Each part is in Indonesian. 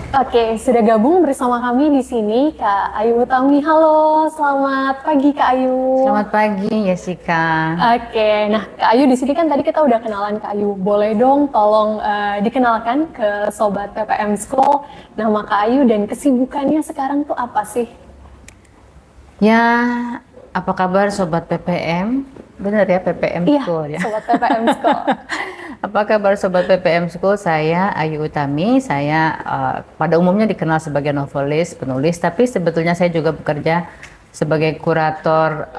Oke, sudah gabung bersama kami di sini Kak Ayu Utami. Halo, selamat pagi Kak Ayu. Selamat pagi, Jessica. Oke, nah Kak Ayu di sini kan tadi kita udah kenalan Kak Ayu. Boleh dong tolong dikenalkan ke Sobat PPM School nama Kak Ayu dan kesibukannya sekarang tuh apa sih? Ya, apa kabar Sobat PPM? Benar ya, PPM Iya, School ya. Sobat PPM School. Apa kabar Sobat PPM School? Saya Ayu Utami. Saya pada umumnya dikenal sebagai novelis, penulis, tapi sebetulnya saya juga bekerja sebagai kurator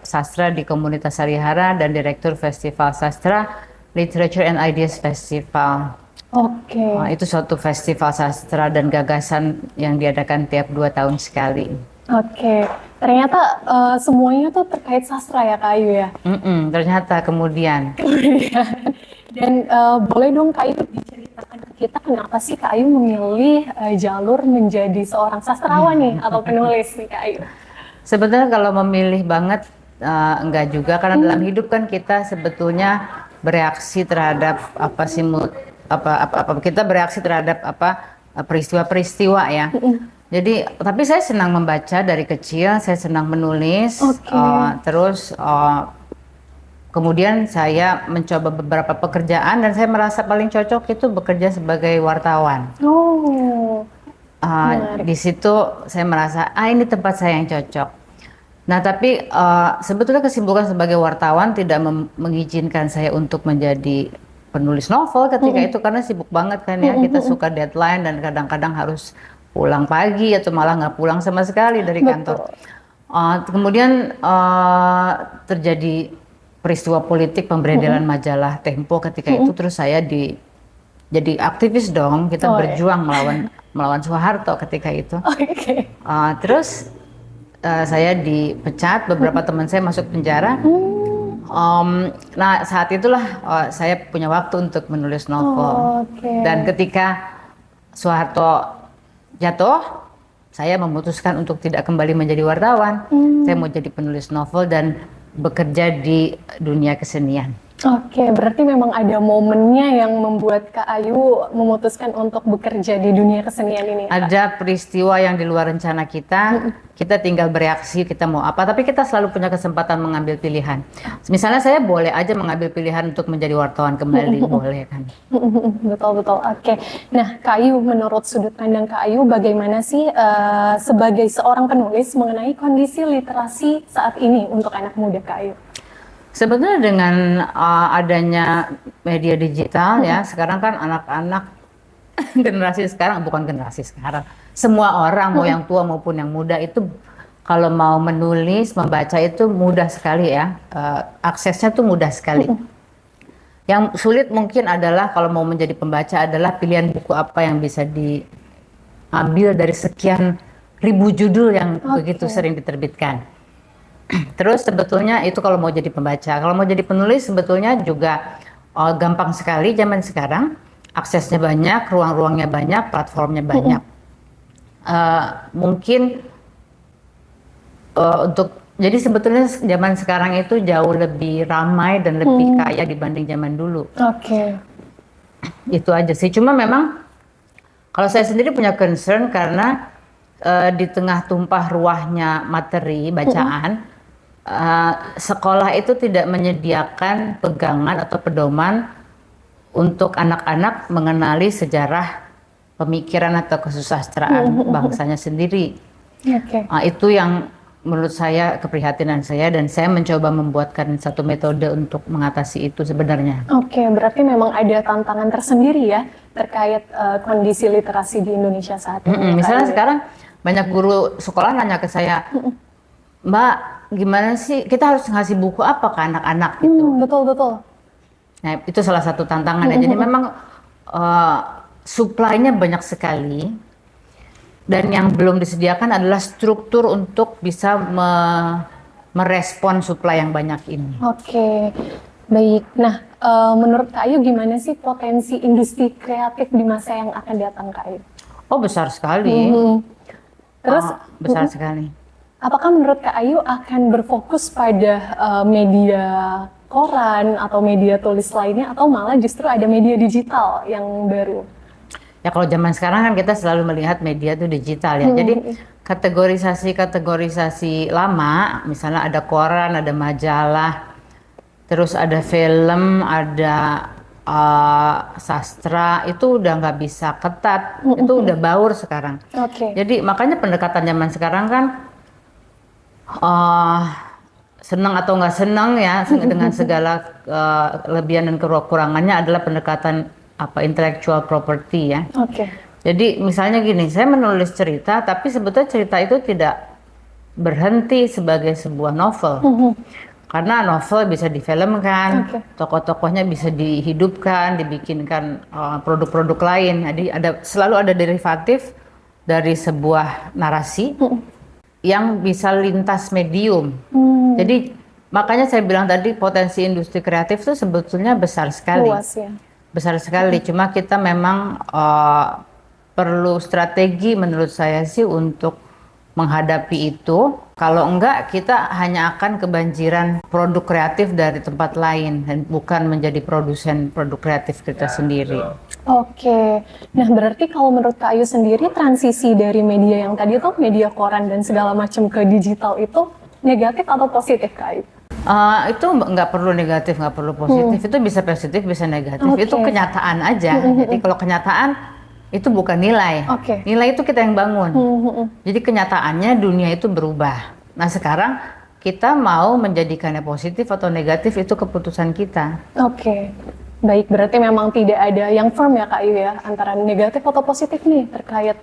sastra di komunitas Sarihara dan direktur Festival Sastra Literature and Ideas Festival. Oke. Itu suatu festival sastra dan gagasan yang diadakan tiap 2 tahun sekali. Oke, ternyata semuanya tuh terkait sastra ya Kak Ayu ya? Ternyata kemudian. Dan boleh dong Kak Ayu diceritakan ke kita kenapa sih Kak Ayu memilih jalur menjadi seorang sastrawan nih atau penulis nih Kak Ayu? Sebetulnya kalau memilih banget enggak juga, karena dalam hidup kan kita sebetulnya bereaksi terhadap kita bereaksi terhadap peristiwa-peristiwa ya. Jadi, tapi saya senang membaca dari kecil, saya senang menulis, terus kemudian saya mencoba beberapa pekerjaan dan saya merasa paling cocok itu bekerja sebagai wartawan. Di situ saya merasa, ini tempat saya yang cocok. Nah, tapi sebetulnya kesibukan sebagai wartawan tidak mengizinkan saya untuk menjadi penulis novel ketika itu, karena sibuk banget kan ya, kita suka deadline dan kadang-kadang harus pulang pagi atau malah nggak pulang sama sekali dari kantor. Kemudian terjadi peristiwa politik pemberedelan majalah Tempo ketika itu, terus saya jadi aktivis dong, kita berjuang melawan Soeharto ketika itu. Terus saya dipecat, beberapa teman saya masuk penjara. Nah, saat itulah saya punya waktu untuk menulis novel. Dan ketika Soeharto jatuh, saya memutuskan untuk tidak kembali menjadi wartawan. Saya mau jadi penulis novel dan bekerja di dunia kesenian. Oke, berarti memang ada momennya yang membuat Kak Ayu memutuskan untuk bekerja di dunia kesenian ini. Ada peristiwa yang di luar rencana kita, kita tinggal bereaksi, kita mau apa, tapi kita selalu punya kesempatan mengambil pilihan. Misalnya saya boleh aja mengambil pilihan untuk menjadi wartawan kembali, boleh kan? Betul-betul, oke. Nah, Kak Ayu, menurut sudut pandang Kak Ayu, bagaimana sih sebagai seorang penulis mengenai kondisi literasi saat ini untuk anak muda, Kak Ayu? Sebetulnya dengan adanya media digital ya, sekarang kan anak-anak generasi sekarang, bukan generasi sekarang, semua orang mau yang tua maupun yang muda itu kalau mau menulis, membaca itu mudah sekali ya, aksesnya tuh mudah sekali. Yang sulit mungkin adalah kalau mau menjadi pembaca adalah pilihan buku apa yang bisa diambil dari sekian ribu judul yang begitu sering diterbitkan. Terus sebetulnya itu kalau mau jadi pembaca. Kalau mau jadi penulis sebetulnya juga gampang sekali zaman sekarang. Aksesnya banyak, ruang-ruangnya banyak, platformnya banyak. Mungkin jadi sebetulnya zaman sekarang itu jauh lebih ramai dan lebih kaya dibanding zaman dulu. Itu aja sih. Cuma memang kalau saya sendiri punya concern karena di tengah tumpah ruahnya materi bacaan, sekolah itu tidak menyediakan pegangan atau pedoman untuk anak-anak mengenali sejarah pemikiran atau kesusastraan bangsanya sendiri. Itu yang menurut saya keprihatinan saya, dan saya mencoba membuatkan satu metode untuk mengatasi itu sebenarnya. Berarti memang ada tantangan tersendiri ya terkait kondisi literasi di Indonesia saat ini. Misalnya sekarang banyak guru sekolah nanya ke saya, Mbak, gimana sih kita harus ngasih buku apa ke anak-anak gitu. Betul. Nah, itu salah satu tantangannya. Jadi memang supply-nya banyak sekali, dan yang belum disediakan adalah struktur untuk bisa merespon supply yang banyak ini. Baik. Nah, menurut Kak Ayu gimana sih potensi industri kreatif di masa yang akan datang, Kak Ayu? Besar sekali. Terus besar sekali. Apakah menurut Kak Ayu akan berfokus pada media koran atau media tulis lainnya, atau malah justru ada media digital yang baru? Ya kalau zaman sekarang kan kita selalu melihat media itu digital ya. Jadi kategorisasi lama, misalnya ada koran, ada majalah, terus ada film, ada sastra, itu udah nggak bisa ketat, itu udah baur sekarang. Oke. Jadi makanya pendekatan zaman sekarang kan senang atau nggak senang ya dengan segala kelebihan dan kekurangannya adalah pendekatan intellectual property ya. Oke. Jadi misalnya gini, saya menulis cerita, tapi sebetulnya cerita itu tidak berhenti sebagai sebuah novel. Karena novel bisa difilmkan, tokoh-tokohnya bisa dihidupkan, dibikinkan produk-produk lain. Jadi selalu ada derivatif dari sebuah narasi yang bisa lintas medium. Jadi makanya saya bilang tadi potensi industri kreatif itu sebetulnya besar sekali. Luas ya. Besar sekali, cuma kita memang perlu strategi menurut saya sih untuk menghadapi itu. Kalau enggak, kita hanya akan kebanjiran produk kreatif dari tempat lain dan bukan menjadi produsen produk kreatif kita sendiri. Oke, nah berarti kalau menurut Kak Ayu sendiri transisi dari media yang tadi tuh media koran dan segala macam ke digital itu negatif atau positif Kak Ayu? Itu nggak perlu negatif, nggak perlu positif. Itu bisa positif, bisa negatif. Itu kenyataan aja. Jadi kalau kenyataan itu bukan nilai. Nilai itu kita yang bangun. Jadi kenyataannya dunia itu berubah. Nah sekarang kita mau menjadikannya positif atau negatif itu keputusan kita. Oke. Baik, berarti memang tidak ada yang firm ya Kak Ayu ya antara negatif atau positif nih terkait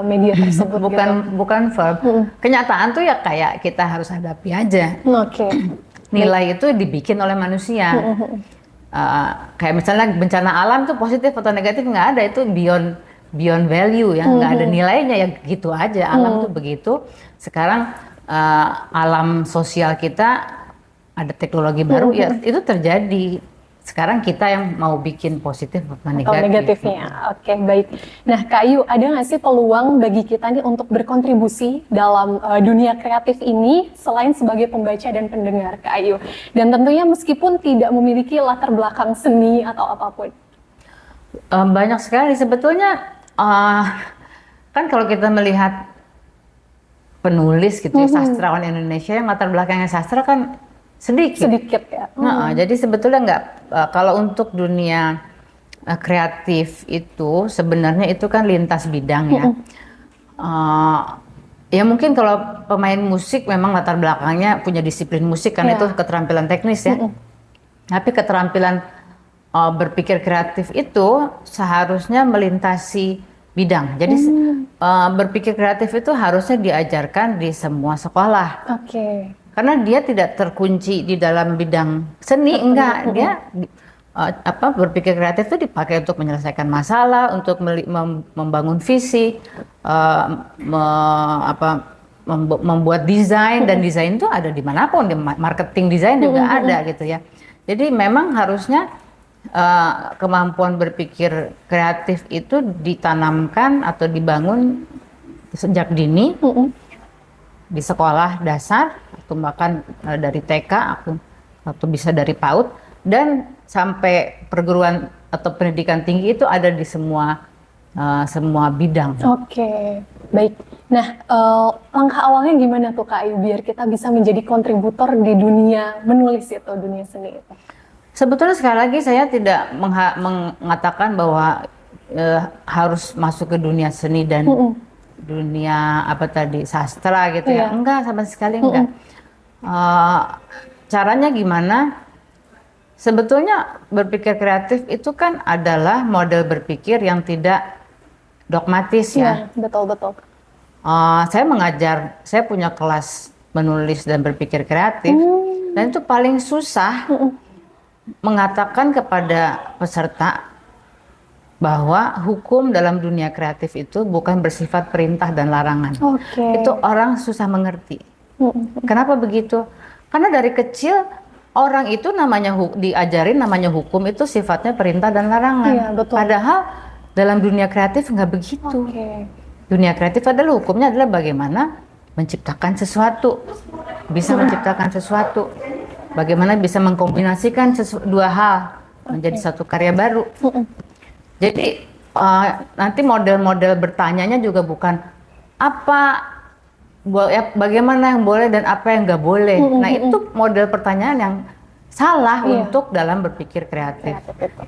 media tersebut. Bukan firm. Kenyataan tuh ya kayak kita harus hadapi aja. Nilai itu dibikin oleh manusia. Kayak misalnya bencana alam tuh positif atau negatif nggak ada, itu beyond value ya, nggak ada nilainya ya gitu aja. Alam tuh begitu. Sekarang alam sosial kita ada teknologi baru ya itu terjadi. Sekarang kita yang mau bikin positif atau negatifnya. Oke, baik. Nah, Kak Ayu, ada nggak sih peluang bagi kita nih untuk berkontribusi dalam dunia kreatif ini selain sebagai pembaca dan pendengar, Kak Ayu? Dan tentunya meskipun tidak memiliki latar belakang seni atau apapun. Banyak sekali sebetulnya. Kan kalau kita melihat penulis gitu ya, sastrawan Indonesia yang latar belakangnya sastra kan sedikit ya. Jadi sebetulnya nggak kalau untuk dunia kreatif itu sebenarnya itu kan lintas bidang ya. Ya mungkin kalau pemain musik memang latar belakangnya punya disiplin musik kan itu keterampilan teknis ya. Tapi keterampilan berpikir kreatif itu seharusnya melintasi bidang. Jadi berpikir kreatif itu harusnya diajarkan di semua sekolah. Karena dia tidak terkunci di dalam bidang seni, enggak. Dia berpikir kreatif itu dipakai untuk menyelesaikan masalah, untuk membangun visi, membuat desain, dan desain itu ada dimanapun, di marketing desain juga ada gitu ya. Jadi memang harusnya kemampuan berpikir kreatif itu ditanamkan atau dibangun sejak dini di sekolah dasar atau bahkan dari TK atau bisa dari PAUD dan sampai perguruan atau pendidikan tinggi itu ada di semua bidang. Baik. Nah, langkah awalnya gimana tuh Kak Ayu biar kita bisa menjadi kontributor di dunia menulis itu, dunia seni itu? Sebetulnya sekali lagi saya tidak mengatakan bahwa harus masuk ke dunia seni dan dunia sastra gitu ya. Enggak, sama sekali enggak. Caranya gimana? Sebetulnya berpikir kreatif itu kan adalah model berpikir yang tidak dogmatis ya. Betul. Saya punya kelas menulis dan berpikir kreatif dan itu paling susah mengatakan kepada peserta bahwa hukum dalam dunia kreatif itu bukan bersifat perintah dan larangan. Itu orang susah mengerti. Kenapa begitu? Karena dari kecil orang itu diajarin namanya hukum itu sifatnya perintah dan larangan. Padahal dalam dunia kreatif nggak begitu. Dunia kreatif adalah hukumnya adalah bagaimana menciptakan sesuatu, bisa menciptakan sesuatu, bagaimana bisa mengkombinasikan dua hal menjadi satu karya baru. Jadi nanti model-model bertanyanya juga bukan bagaimana yang boleh dan apa yang nggak boleh. Nah itu model pertanyaan yang salah untuk dalam berpikir kreatif.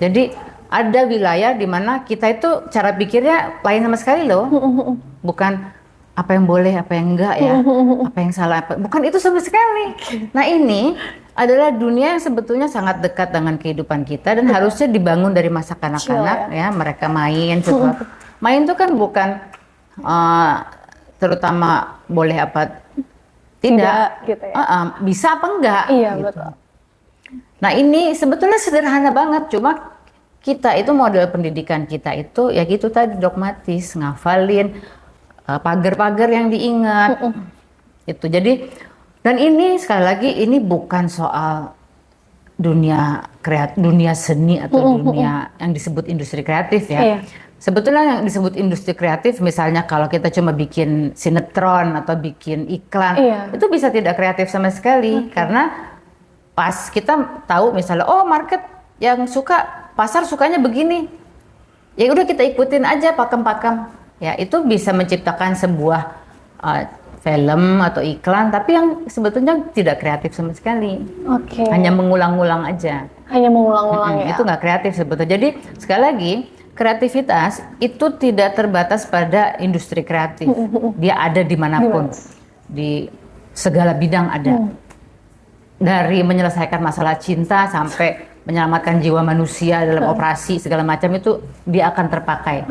Jadi ada wilayah di mana kita itu cara pikirnya lain sama sekali loh. Bukan apa yang boleh, apa yang enggak ya, apa yang salah, bukan itu sama sekali. Nah ini adalah dunia yang sebetulnya sangat dekat dengan kehidupan kita dan harusnya dibangun dari masa kanak-kanak ya. Mereka main sesuatu. Main itu kan bukan terutama boleh apa tidak gitu ya. Bisa apa enggak. Iya gitu. betul. Nah ini sebetulnya sederhana banget, cuma kita itu model pendidikan kita itu ya gitu tadi, dogmatis, ngafalin pagar-pagar yang diingat itu. Jadi dan ini sekali lagi ini bukan soal dunia seni atau dunia yang disebut industri kreatif ya. Sebetulnya yang disebut industri kreatif misalnya kalau kita cuma bikin sinetron atau bikin iklan itu bisa tidak kreatif sama sekali karena pas kita tahu misalnya market yang suka, pasar sukanya begini, ya udah kita ikutin aja pakem-pakem, ya itu bisa menciptakan sebuah film atau iklan tapi yang sebetulnya tidak kreatif sama sekali. Hanya mengulang-ulang aja. Hanya mengulang-ulang ya. Itu nggak kreatif sebetulnya. Jadi sekali lagi kreativitas itu tidak terbatas pada industri kreatif. Dia ada dimanapun, di segala bidang ada. Dari menyelesaikan masalah cinta sampai menyelamatkan jiwa manusia dalam operasi segala macam itu dia akan terpakai.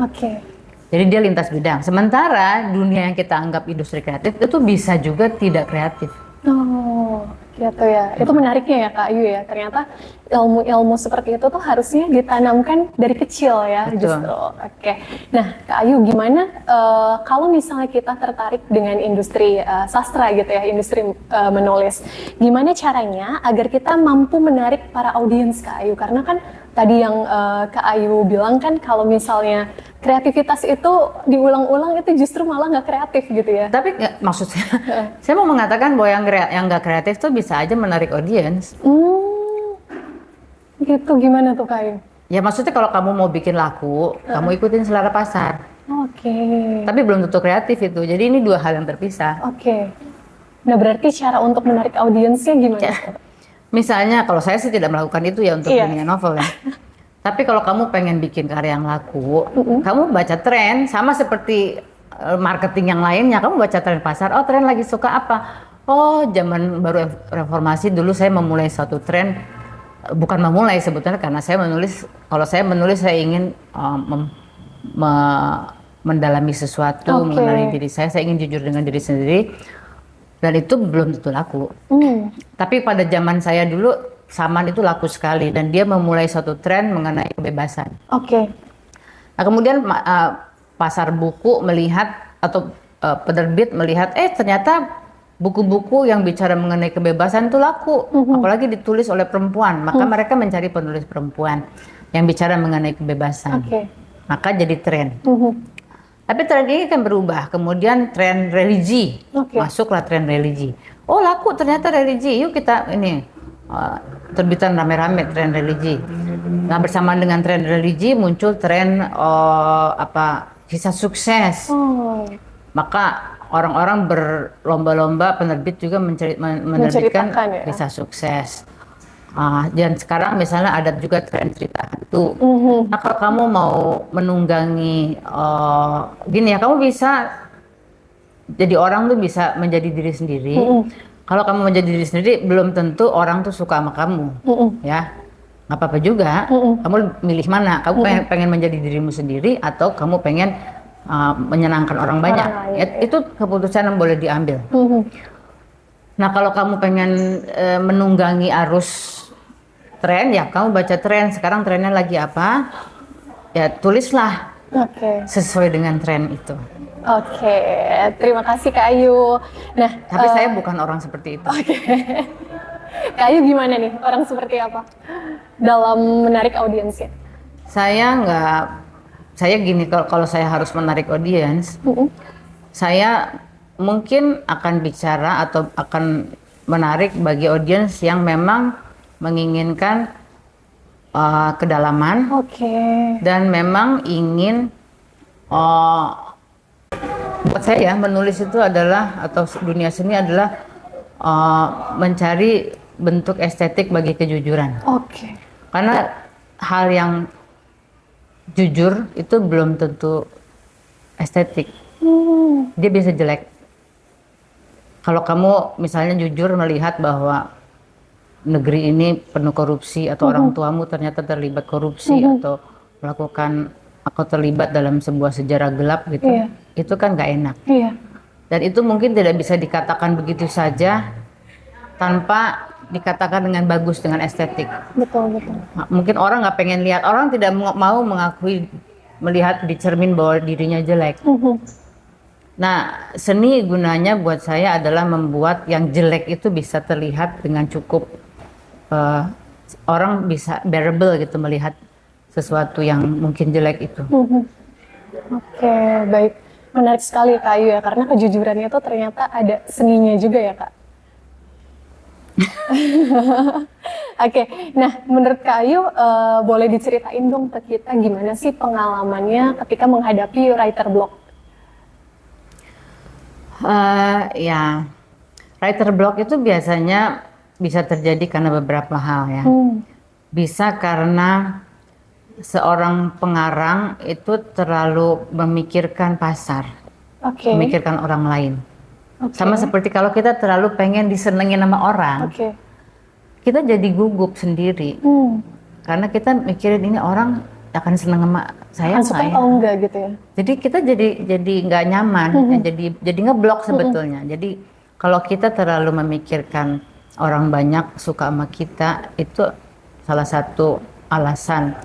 Jadi dia lintas bidang. Sementara dunia yang kita anggap industri kreatif itu bisa juga tidak kreatif. Oh, gitu ya. Itu menariknya ya Kak Ayu ya. Ternyata ilmu-ilmu seperti itu tuh harusnya ditanamkan dari kecil ya. Betul. Justru. Nah Kak Ayu gimana kalau misalnya kita tertarik dengan industri sastra gitu ya, industri menulis. Gimana caranya agar kita mampu menarik para audiens Kak Ayu? Karena kan tadi yang Kak Ayu bilang kan kalau misalnya kreativitas itu diulang-ulang itu justru malah nggak kreatif gitu ya. Tapi maksudnya, saya mau mengatakan bahwa yang nggak kreatif tuh bisa aja menarik audiens. Gitu, gimana tuh Kak Ayu? Ya maksudnya kalau kamu mau bikin laku, kamu ikutin selera pasar. Tapi belum tentu kreatif itu, jadi ini dua hal yang terpisah. Nah berarti cara untuk menarik audiensnya gimana? Misalnya kalau saya sih tidak melakukan itu ya untuk dunia novel ya. Tapi kalau kamu pengen bikin karya yang laku, kamu baca tren sama seperti marketing yang lainnya. Kamu baca tren pasar, tren lagi suka apa? Zaman baru reformasi dulu saya memulai suatu tren, bukan memulai sebetulnya karena saya menulis. Kalau saya menulis saya ingin mendalami sesuatu mengenai diri saya ingin jujur dengan diri sendiri. Dan itu belum tentu laku. Tapi pada zaman saya dulu, Saman itu laku sekali dan dia memulai suatu tren mengenai kebebasan. Nah kemudian pasar buku melihat atau penerbit melihat, ternyata buku-buku yang bicara mengenai kebebasan itu laku, apalagi ditulis oleh perempuan. Maka mereka mencari penulis perempuan yang bicara mengenai kebebasan. Maka jadi tren. Tapi tren ini kan berubah, kemudian tren religi, masuklah tren religi. Laku ternyata religi, yuk kita ini terbitan rame-rame tren religi. Nah bersamaan dengan tren religi muncul tren kisah sukses. Maka orang-orang berlomba-lomba, penerbit juga menerbitkan kisah sukses. Dan sekarang misalnya ada juga tren cerita hantu. Nah kalau kamu mau menunggangi gini ya, kamu bisa jadi orang tuh bisa menjadi diri sendiri. Kalau kamu menjadi diri sendiri belum tentu orang tuh suka sama kamu. Ya nggak apa-apa juga. Kamu milih mana, kamu pengen menjadi dirimu sendiri atau kamu pengen menyenangkan orang banyak. Itu keputusan yang boleh diambil. Nah kalau kamu pengen menunggangi arus tren, ya kamu baca tren. Sekarang trennya lagi apa? Ya tulislah sesuai dengan tren itu. Terima kasih Kak Ayu. Nah, tapi saya bukan orang seperti itu. Kak Ayu gimana nih? Orang seperti apa dalam menarik audiensnya? Saya gini, kalau saya harus menarik audiens, saya mungkin akan bicara atau akan menarik bagi audiens yang memang menginginkan kedalaman Oke. dan memang ingin uh, buat saya menulis itu adalah atau dunia seni adalah mencari bentuk estetik bagi kejujuran. Oke. Karena hal yang jujur itu belum tentu estetik. Dia bisa jelek. Kalau kamu misalnya jujur melihat bahwa negeri ini penuh korupsi atau orang tuamu ternyata terlibat korupsi atau melakukan atau terlibat dalam sebuah sejarah gelap gitu, itu kan gak enak. Iya. Dan itu mungkin tidak bisa dikatakan begitu saja tanpa dikatakan dengan bagus, dengan estetik. Betul, betul. Mungkin orang nggak pengen lihat, orang tidak mau mengakui melihat di cermin bahwa dirinya jelek. Nah, seni gunanya buat saya adalah membuat yang jelek itu bisa terlihat dengan cukup orang bisa bearable gitu melihat sesuatu yang mungkin jelek itu. Oke, baik. Menarik sekali Kak Ayu ya, karena kejujurannya itu ternyata ada seninya juga ya Kak. Oke, nah menurut Kak Ayu boleh diceritain dong ke kita gimana sih pengalamannya ketika menghadapi writer block? Ya, writer block itu biasanya bisa terjadi karena beberapa hal ya. Bisa karena seorang pengarang itu terlalu memikirkan pasar, memikirkan orang lain. Sama seperti kalau kita terlalu pengen disenengin sama orang, kita jadi gugup sendiri. Karena kita mikirin ini orang akan seneng sama saya nggak ya? Enggak gitu ya. Jadi kita jadi nggak nyaman, jadi ngeblok sebetulnya. Jadi kalau kita terlalu memikirkan orang banyak suka sama kita, itu salah satu alasan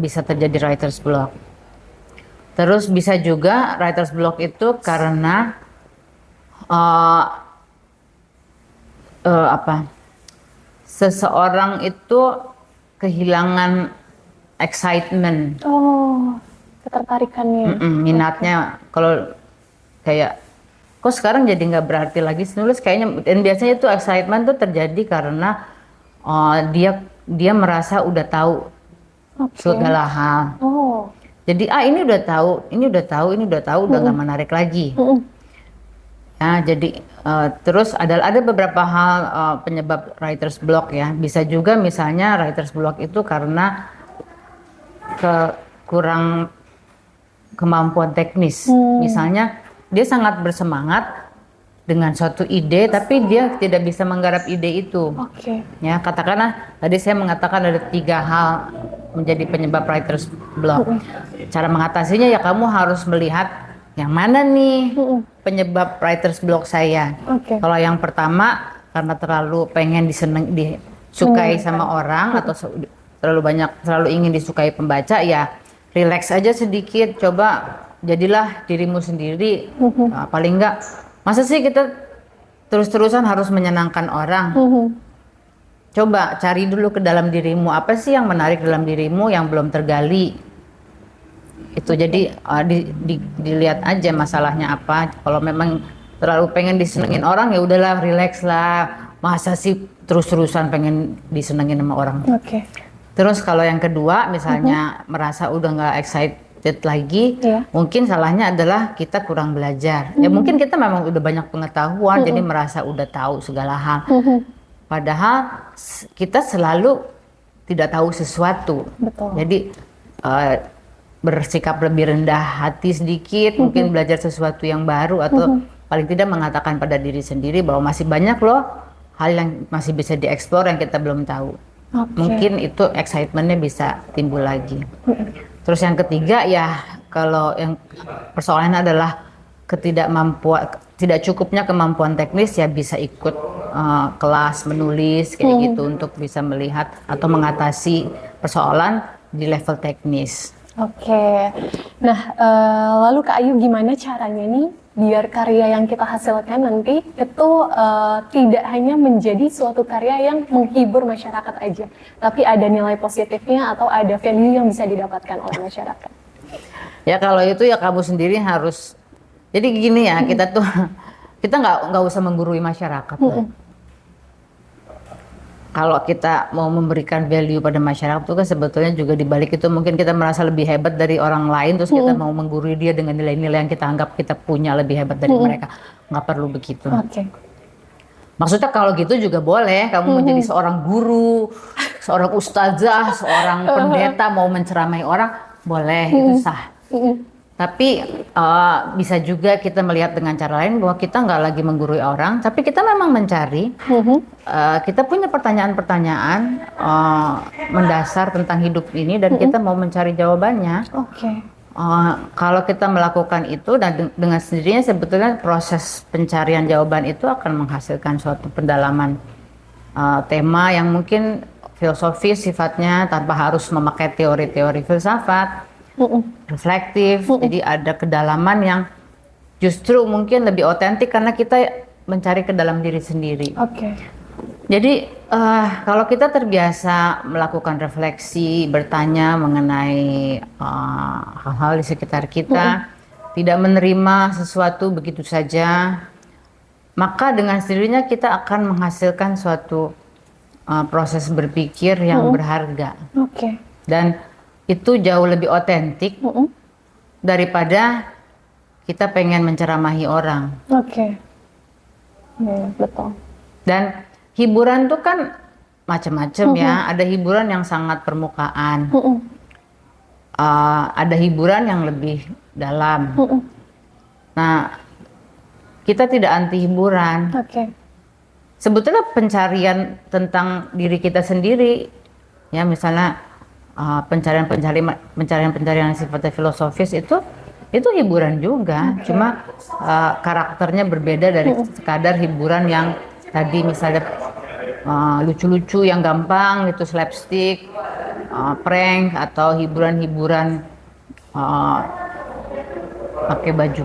bisa terjadi writer's block. Terus bisa juga writer's block itu karena seseorang itu kehilangan excitement. Ketertarikannya. Minatnya. Kalau kayak kok sekarang jadi nggak berarti lagi nulis kayaknya, dan biasanya itu excitement tuh terjadi karena dia merasa udah tahu segala hal. Jadi ini udah tahu, udah nggak menarik lagi. Ya, jadi terus ada beberapa hal penyebab writer's block ya. Bisa juga misalnya writer's block itu karena kurang kemampuan teknis. Misalnya dia sangat bersemangat dengan suatu ide, tapi dia tidak bisa menggarap ide itu. Ya, katakanlah tadi saya mengatakan ada 3 hal menjadi penyebab writer's block. Cara mengatasinya ya kamu harus melihat yang mana nih penyebab writer's block saya. Kalau yang pertama karena terlalu pengen disukai sama orang atau terlalu ingin disukai pembaca, ya relax aja sedikit, coba jadilah dirimu sendiri. Paling enggak, masa sih kita terus-terusan harus menyenangkan orang? Coba cari dulu ke dalam dirimu, apa sih yang menarik dalam dirimu yang belum tergali. Itu jadi dilihat aja masalahnya apa. Kalau memang terlalu pengen disenengin orang, ya udahlah relax lah. Masa sih terus-terusan pengen disenengin sama orang. Terus kalau yang kedua misalnya merasa udah nggak excited lagi, mungkin salahnya adalah kita kurang belajar. Ya mungkin kita memang udah banyak pengetahuan, jadi merasa udah tahu segala hal. Padahal kita selalu tidak tahu sesuatu. Jadi bersikap lebih rendah hati sedikit, mungkin belajar sesuatu yang baru, atau paling tidak mengatakan pada diri sendiri bahwa masih banyak loh hal yang masih bisa dieksplor yang kita belum tahu. Mungkin itu excitementnya bisa timbul lagi. Terus yang ketiga ya, kalau yang persoalannya adalah tidak cukupnya kemampuan teknis, ya bisa ikut kelas menulis kayak gitu untuk bisa melihat atau mengatasi persoalan di level teknis. Nah lalu Kak Ayu gimana caranya nih biar karya yang kita hasilkan nanti itu tidak hanya menjadi suatu karya yang menghibur masyarakat aja, tapi ada nilai positifnya atau ada value yang bisa didapatkan oleh masyarakat? Ya kalau itu ya kamu sendiri harus, jadi gini ya, kita nggak usah menggurui masyarakat. kalau kita mau memberikan value pada masyarakat itu kan sebetulnya juga di balik itu mungkin kita merasa lebih hebat dari orang lain, terus kita mau menggurui dia dengan nilai-nilai yang kita anggap kita punya lebih hebat dari mereka. Nggak perlu begitu. Oke. Maksudnya kalau gitu juga boleh kamu menjadi seorang guru, seorang ustazah, seorang pendeta mau menceramai orang, boleh, itu sah. Tapi bisa juga kita melihat dengan cara lain bahwa kita nggak lagi menggurui orang, tapi kita memang mencari, kita punya pertanyaan-pertanyaan mendasar tentang hidup ini dan kita mau mencari jawabannya. Oke. Kalau kita melakukan itu dan dengan sendirinya sebetulnya proses pencarian jawaban itu akan menghasilkan suatu pendalaman tema yang mungkin filosofis sifatnya tanpa harus memakai teori-teori filsafat. Reflektif, jadi ada kedalaman yang justru mungkin lebih otentik karena kita mencari ke dalam diri sendiri. Oke. Jadi kalau kita terbiasa melakukan refleksi, bertanya mengenai hal-hal di sekitar kita, tidak menerima sesuatu begitu saja, maka dengan sendirinya kita akan menghasilkan suatu proses berpikir yang berharga. Oke. Dan itu jauh lebih otentik daripada kita pengen menceramahi orang. Oke. Betul. Dan hiburan tuh kan macam-macam ya. Ada hiburan yang sangat permukaan. Ada hiburan yang lebih dalam. Nah, kita tidak anti hiburan. Oke. Sebetulnya pencarian tentang diri kita sendiri, ya misalnya pencarian yang sifatnya filosofis itu hiburan juga, cuma karakternya berbeda dari sekadar hiburan yang tadi misalnya lucu-lucu yang gampang gitu, slapstick, prank, atau hiburan-hiburan pakai baju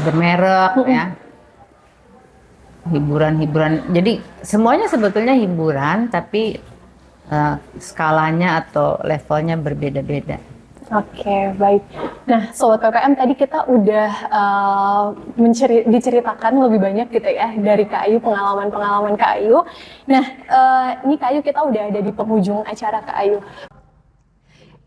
bermerek ya, hiburan. Jadi semuanya sebetulnya hiburan, tapi skalanya atau levelnya berbeda-beda. Oke, baik. Nah, Sobat PPM tadi kita udah diceritakan lebih banyak gitu ya dari Kak Ayu, pengalaman-pengalaman Kak Ayu. Nah, ini Kak Ayu kita udah ada di penghujung acara Kak Ayu.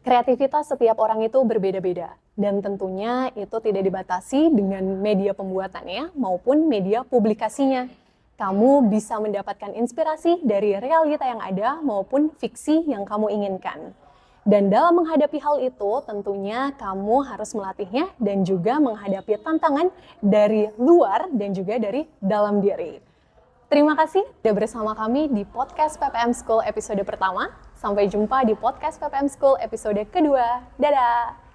Kreativitas setiap orang itu berbeda-beda dan tentunya itu tidak dibatasi dengan media pembuatannya maupun media publikasinya. Kamu bisa mendapatkan inspirasi dari realita yang ada maupun fiksi yang kamu inginkan. Dan dalam menghadapi hal itu, tentunya kamu harus melatihnya dan juga menghadapi tantangan dari luar dan juga dari dalam diri. Terima kasih sudah bersama kami di podcast PPM School episode pertama. Sampai jumpa di podcast PPM School episode kedua. Dadah!